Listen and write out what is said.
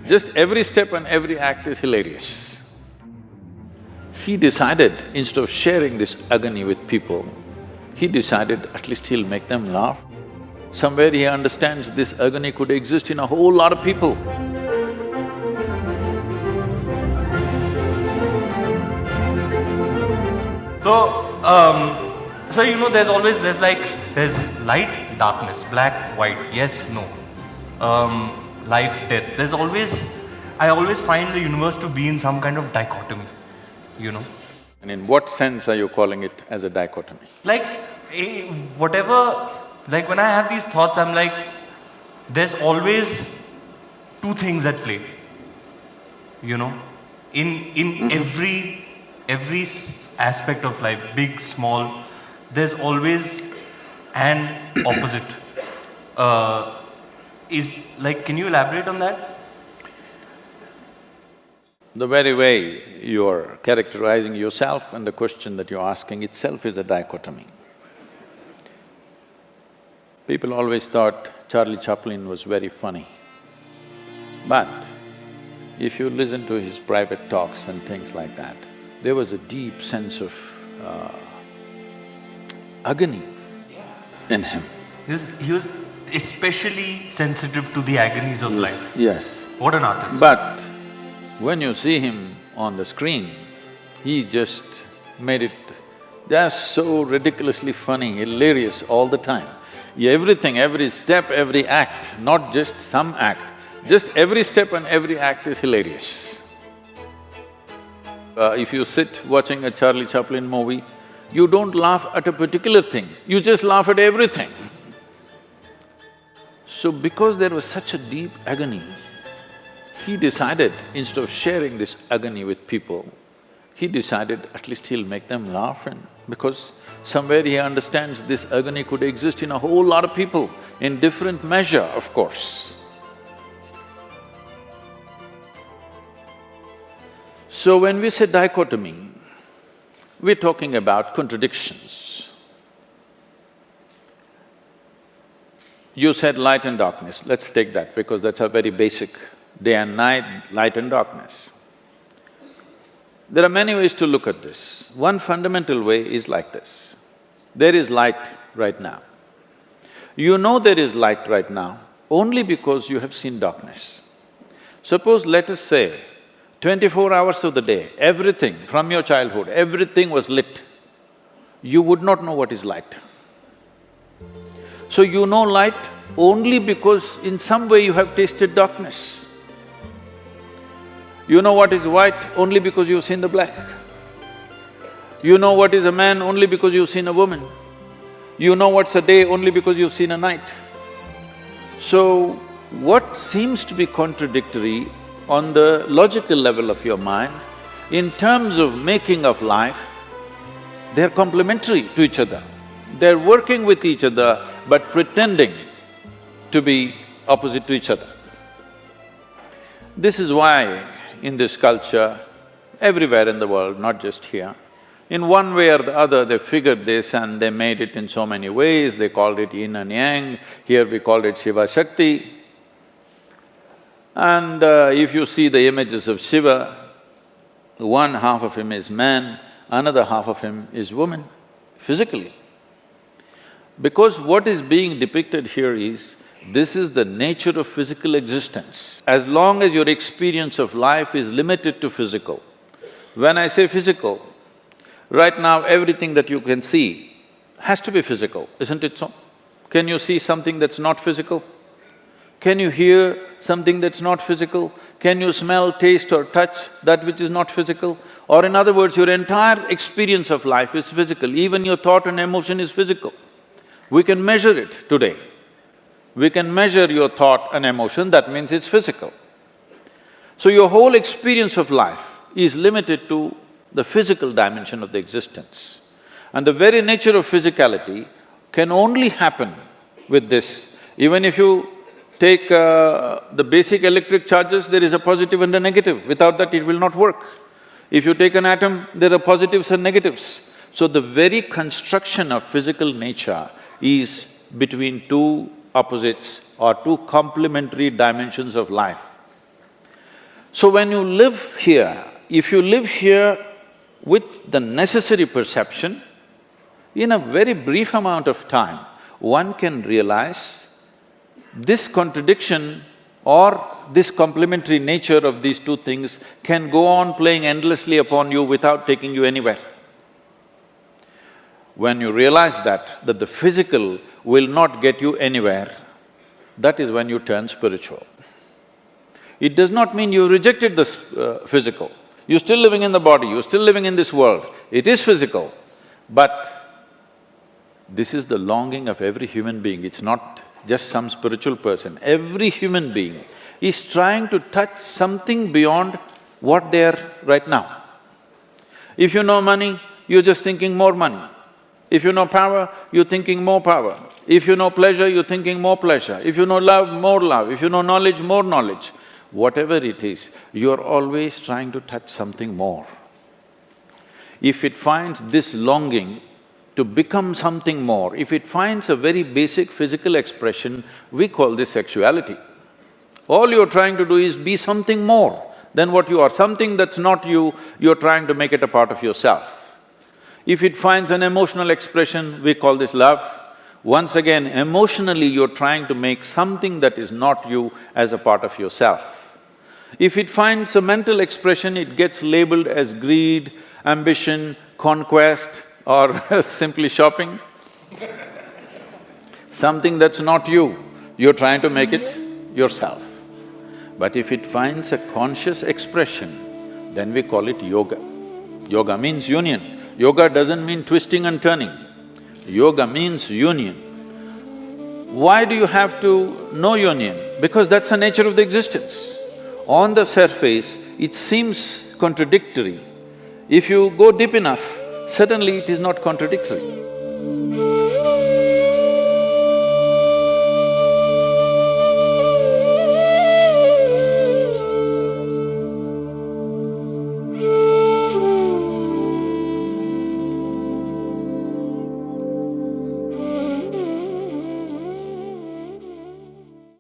Just every step and every act is hilarious. He decided, instead of sharing this agony with people, he decided at least he'll make them laugh. Somewhere he understands this agony could exist in a whole lot of people. So you know, there's light, darkness, black, white, yes, no. Life, death. I always find the universe to be in some kind of dichotomy, you know. And in what sense are you calling it as a dichotomy? Like, like when I have these thoughts, I'm like, there's always two things at play, you know, in every aspect of life, big, small, there's always an opposite. Can you elaborate on that? The very way you're characterizing yourself and the question that you're asking itself is a dichotomy. People always thought Charlie Chaplin was very funny. But if you listen to his private talks and things like that, there was a deep sense of agony in him. He was especially sensitive to the agonies of life. Yes. What an artist. But when you see him on the screen, he just made it just so ridiculously funny, hilarious all the time. Everything, every step, every act, not just some act, just every step and every act is hilarious. If you sit watching a Charlie Chaplin movie, you don't laugh at a particular thing, you just laugh at everything. So because there was such a deep agony, he decided, instead of sharing this agony with people, he decided at least he'll make them laugh, and because somewhere he understands this agony could exist in a whole lot of people, in different measure, of course. So when we say dichotomy, we're talking about contradictions. You said light and darkness, let's take that because that's a very basic, day and night, light and darkness. There are many ways to look at this. One fundamental way is like this. There is light right now. You know there is light right now only because you have seen darkness. Suppose, let us say, 24 hours of the day, everything from your childhood, everything was lit, you would not know what is light. So you know light only because in some way you have tasted darkness. You know what is white only because you've seen the black. You know what is a man only because you've seen a woman. You know what's a day only because you've seen a night. So, what seems to be contradictory on the logical level of your mind, in terms of making of life, they're complementary to each other. They're working with each other but pretending to be opposite to each other. This is why in this culture, everywhere in the world, not just here, in one way or the other they figured this and they made it in so many ways, they called it yin and yang, here we called it Shiva Shakti. And if you see the images of Shiva, one half of him is man, another half of him is woman, physically. Because what is being depicted here is, this is the nature of physical existence. As long as your experience of life is limited to physical, when I say physical, right now everything that you can see has to be physical, isn't it so? Can you see something that's not physical? Can you hear something that's not physical? Can you smell, taste or touch that which is not physical? Or in other words, your entire experience of life is physical, even your thought and emotion is physical. We can measure it today. We can measure your thought and emotion, that means it's physical. So your whole experience of life is limited to the physical dimension of the existence. And the very nature of physicality can only happen with this. Even if you take the basic electric charges, there is a positive and a negative, without that it will not work. If you take an atom, there are positives and negatives. So the very construction of physical nature is between two opposites or two complementary dimensions of life. So when you live here, if you live here with the necessary perception, in a very brief amount of time, one can realize this contradiction or this complementary nature of these two things can go on playing endlessly upon you without taking you anywhere. When you realize that the physical will not get you anywhere, that is when you turn spiritual. It does not mean you rejected the physical. You're still living in the body, you're still living in this world. It is physical, but this is the longing of every human being. It's not just some spiritual person. Every human being is trying to touch something beyond what they are right now. If you know money, you're just thinking more money. If you know power, you're thinking more power. If you know pleasure, you're thinking more pleasure. If you know love, more love. If you know knowledge, more knowledge. Whatever it is, you're always trying to touch something more. If it finds this longing to become something more, if it finds a very basic physical expression, we call this sexuality. All you're trying to do is be something more than what you are. Something that's not you, you're trying to make it a part of yourself. If it finds an emotional expression, we call this love. Once again, emotionally you're trying to make something that is not you as a part of yourself. If it finds a mental expression, it gets labeled as greed, ambition, conquest, or simply shopping. Something that's not you, you're trying to make it yourself. But if it finds a conscious expression, then we call it yoga. Yoga means union. Yoga doesn't mean twisting and turning. Yoga means union. Why do you have to know union? Because that's the nature of the existence. On the surface, it seems contradictory. If you go deep enough, suddenly it is not contradictory.